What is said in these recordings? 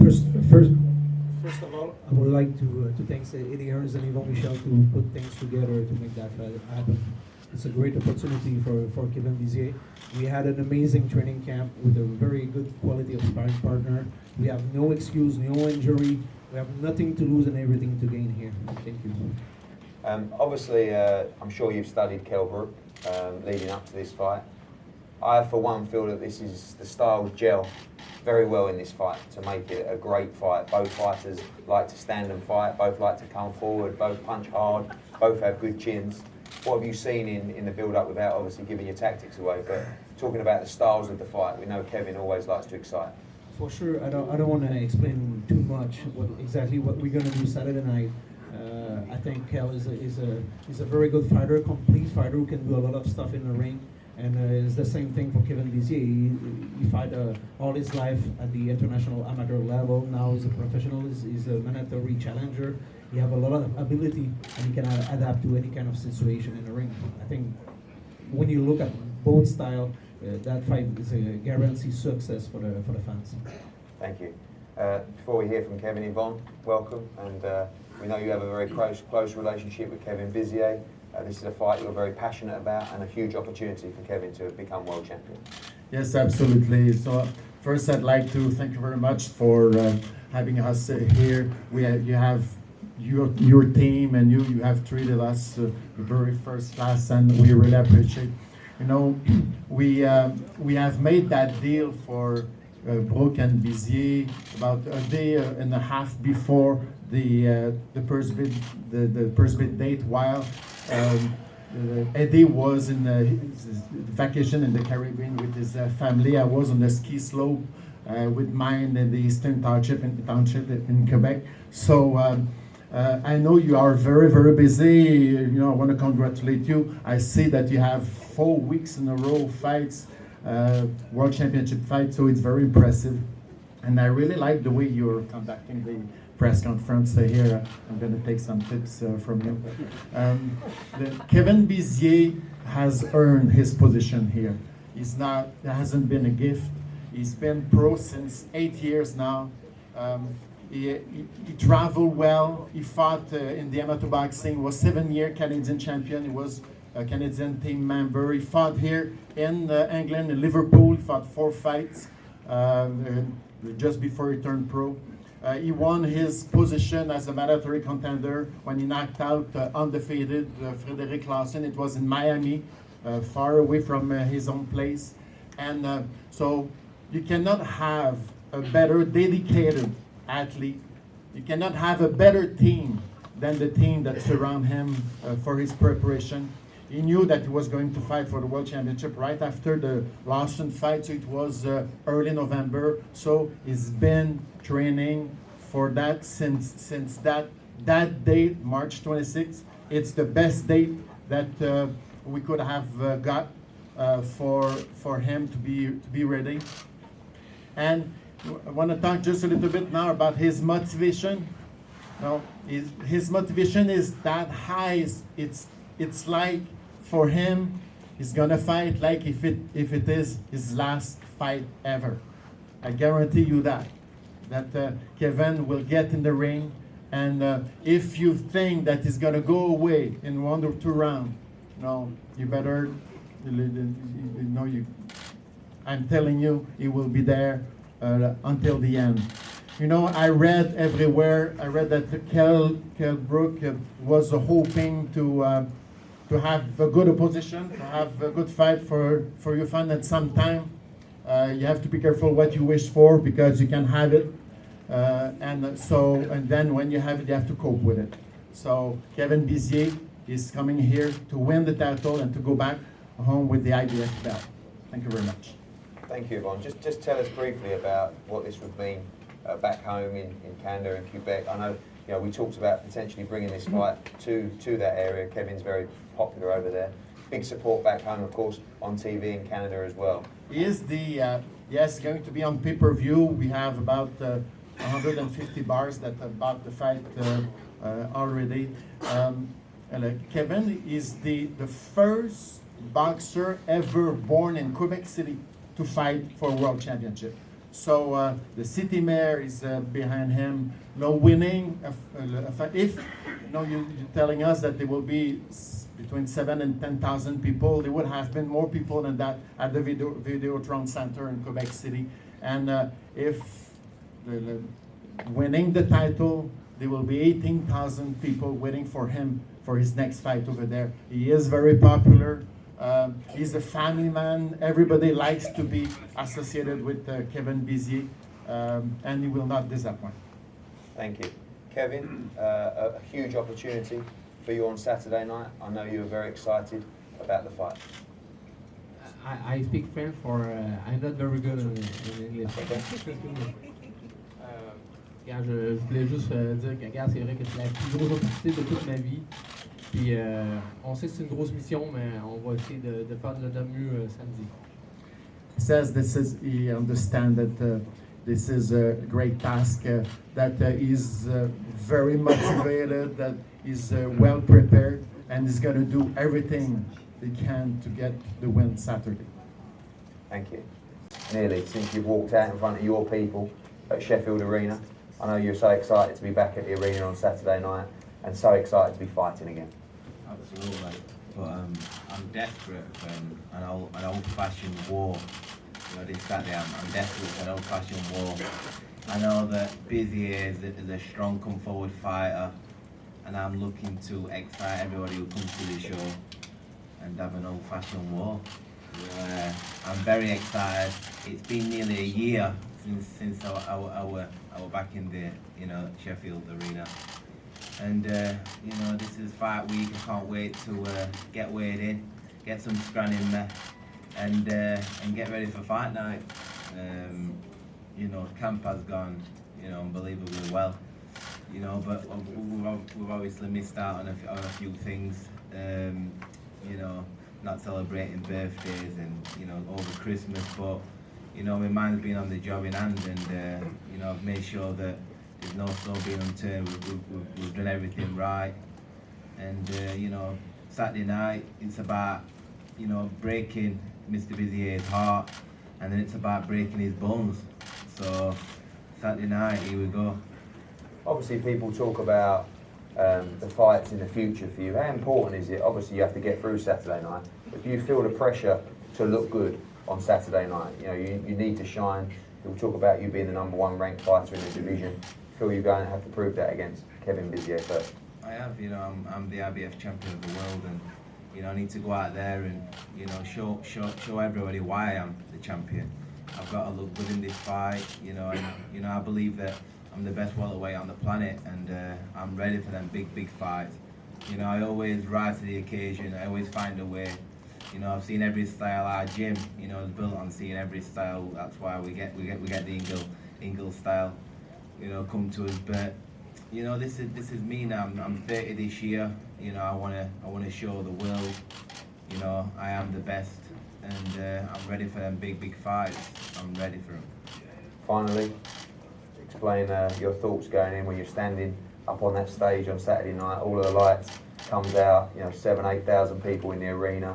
First of all, I would like to thank Eddie Hearns and Yvon Michel to put things together to make that happen. It's a great opportunity for Kevin Bizier. We had an amazing training camp with a very good quality of sparring partner. We have no excuse, no injury. We have nothing to lose and everything to gain here. Thank you. Obviously, I'm sure you've studied Kell Brook leading up to this fight. I, for one, feel that the styles gel very well in this fight to make it a great fight. Both fighters like to stand and fight, both like to come forward, both punch hard, both have good chins. What have you seen in the build-up, without obviously giving your tactics away, but talking about the styles of the fight? We know Kevin always likes to excite. For sure, I don't want to explain too much exactly what we're going to do Saturday night. I think Kell is a very good fighter, complete fighter who can do a lot of stuff in the ring. And it's the same thing for Kevin Bizier. He fought all his life at the international amateur level. Now he's a professional. He's a mandatory challenger. He has a lot of ability, and he can adapt to any kind of situation in the ring. I think when you look at both styles, that fight is a guaranteed success for the fans. Thank you. Before we hear from Kevin, Yvon, welcome. And we know you have a very close relationship with Kevin Bizier. This is a fight you're very passionate about and a huge opportunity for Kevin to become world champion. Yes, absolutely. So first I'd like to thank you very much for having us here. You have your team, and you have treated us very first class, and we really appreciate. You know, we have made that deal for Brook and Bizier about a day and a half before the first bid date, while Eddie was in his vacation in the Caribbean with his family. I was on the ski slope with mine in the Eastern Township in Quebec. So I know you are very, very busy. You know, I want to congratulate you. I see that you have 4 weeks in a row fights, World Championship fights, so it's very impressive. And I really like the way you're conducting the press conference here. I'm going to take some tips from you. Kevin Bizier has earned his position here. It hasn't been a gift. He's been pro since 8 years now. He traveled well. He fought in the amateur boxing. Was 7-year Canadian champion. He was a Canadian team member. He fought here in England, in Liverpool. He fought 4 fights just before he turned pro. He won his position as a mandatory contender when he knocked out undefeated Frederick Lawson. It was in Miami, far away from his own place. And so you cannot have a better dedicated athlete. You cannot have a better team than the team that surround him for his preparation. He knew that he was going to fight for the World Championship right after the Lawson fight, so it was early November. So he's been training for that since that date, March 26th. It's the best date that we could have got for him to be ready. And I want to talk just a little bit now about his motivation. Now, his motivation is that high. It's like, for him, he's gonna fight like if it is his last fight ever. I guarantee you that Kevin will get in the ring, and if you think that he's gonna go away in 1 or 2 rounds, no, you better, I'm telling you, he will be there until the end. You know, I read everywhere. I read that Kell Brook was hoping to have a good opposition, to have a good fight for your fun at some time. You have to be careful what you wish for, because you can have it, and then when you have it, you have to cope with it. So Kevin Bizier is coming here to win the title and to go back home with the IBF belt. Thank you very much. Thank you, Yvon. Just tell us briefly about what this would mean back home in Canada and Quebec. I know, we talked about potentially bringing this fight to that area. Kevin's very popular over there. Big support back home, of course, on TV in Canada as well. He is yes, going to be on pay-per-view. We have about 150 bars that have bought the fight already. Kevin is the first boxer ever born in Quebec City to fight for a world championship. So the city mayor is behind him. No winning. If you're telling us that there will be between 7,000 and 10,000 people, there would have been more people than that at the Videotron Center in Quebec City. And if winning the title, there will be 18,000 people waiting for him for his next fight over there. He is very popular. He's a family man. Everybody likes to be associated with Kevin Bizier, and he will not disappoint. Thank you. Kevin, a huge opportunity for you on Saturday night. I know you were very excited about the fight. I speak French I'm not very good in English. Je voulais juste dire que regarde, c'est vrai que c'est la plus grosse opportunité de toute ma vie. Puis on sait que c'est une grosse mission, mais on va essayer de faire de notre mieux samedi. He says he understands that this is a great task, that he's very motivated, that he's well prepared, and he's going to do everything he can to get the win Saturday. Thank you. Nearly since you've walked out in front of your people at Sheffield Arena, I know you're so excited to be back at the arena on Saturday night and so excited to be fighting again. Absolutely, but I'm desperate for an old-fashioned war. You know, this Saturday I'm desperate for an old-fashioned war. I know that Bizier is a strong come-forward fighter, and I'm looking to excite everybody who comes to the show and have an old-fashioned war. I'm very excited. It's been nearly a year since I were back in the Sheffield Arena. And this is fight week. I can't wait to get weighed in, get some scran in there, and get ready for fight night. Camp has gone, unbelievably well. But we've obviously missed out on a few things. Not celebrating birthdays and over Christmas. But my mind's been on the job in hand, and I've made sure that there's no stone being unturned. We've done everything right, and Saturday night it's about breaking Mr. Bizier's heart, and then it's about breaking his bones. So Saturday night, here we go. Obviously, people talk about the fights in the future for you. How important is it? Obviously, you have to get through Saturday night, but do you feel the pressure to look good on Saturday night? You need to shine. People talk about you being the #1 ranked fighter in the division. Feel you're going to have to prove that against Kevin Bizier first? I have, I'm the IBF champion of the world, and I need to go out there and show everybody why I am the champion. I've got to look good in this fight, and I believe that I'm the best welterweight on the planet, and I'm ready for them big fights. I always rise to the occasion. I always find a way. I've seen every style. Our gym, is built on seeing every style. That's why we get the Ingle style, come to us. But this is me now. I'm 30 this year. I wanna show the world. I am the best, and I'm ready for them big fights. I'm ready for them. Finally, explain your thoughts going in when you're standing up on that stage on Saturday night. All of the lights comes out. 7,000-8,000 people in the arena.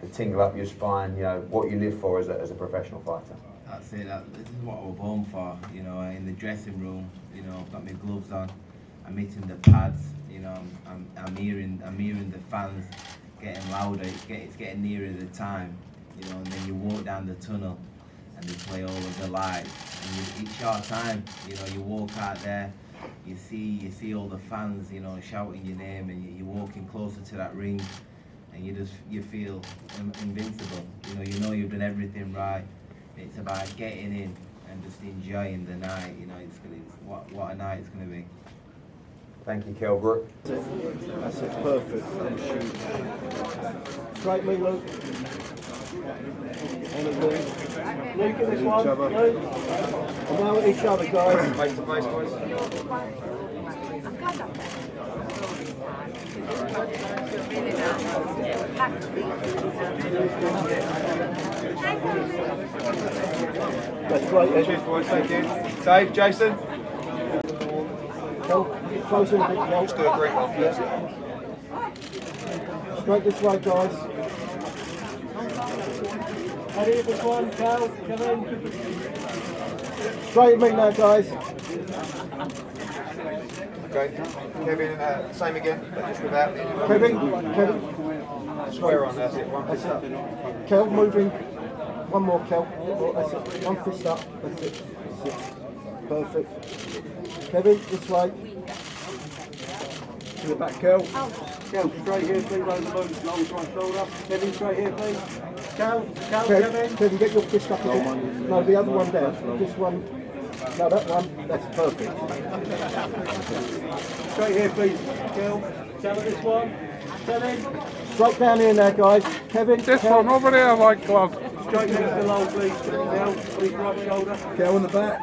The tingle up your spine. What you live for as a professional fighter. That's it. This is what I was born for. In the dressing room. I've got my gloves on. I'm hitting the pads. I'm hearing the fans getting louder. It's getting nearer the time. And then you walk down the tunnel, and they play all of the lights. And it's short time. You walk out there. You see all the fans. Shouting your name, and you're walking closer to that ring, and you feel invincible. You've done everything right. It's about getting in and just enjoying the night. What a night it's gonna be. Thank you, Kell Brook. That's it, perfect. Straight me, Luke. Luke in this one. Luke. And now at each other, guys. Face to face, boys. That's great. Cheers, boys. Thank you. Dave, Jason. Close in a bit, Kel. Let's do a great one first. Straight this way, guys. Ready at this one, Kel, Kevin. Straight at me now, guys. Okay. Kevin, same again, but just without the Kevin. square on. That's it. One fist up. Kell moving. One more, Kell. That's it. One fist up. That's it. Perfect. Kevin, this way. To the back, Kell. Kell, straight here, please. Roll the boot, long right shoulder. Kevin, straight here, please. Kell, Kevin. Kevin, get your fist up again. No, the other one down. This one. No, that one. That's perfect. Straight here, please. Kell, this one. Kevin. Straight down here now, guys. Kevin. This Kell. one over there, like glove. Straight next to the low, please. Kell, please, right shoulder. Kell in the back.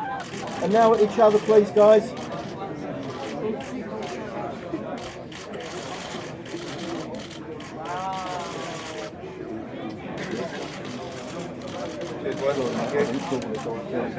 And now at each other, please, guys. Good work.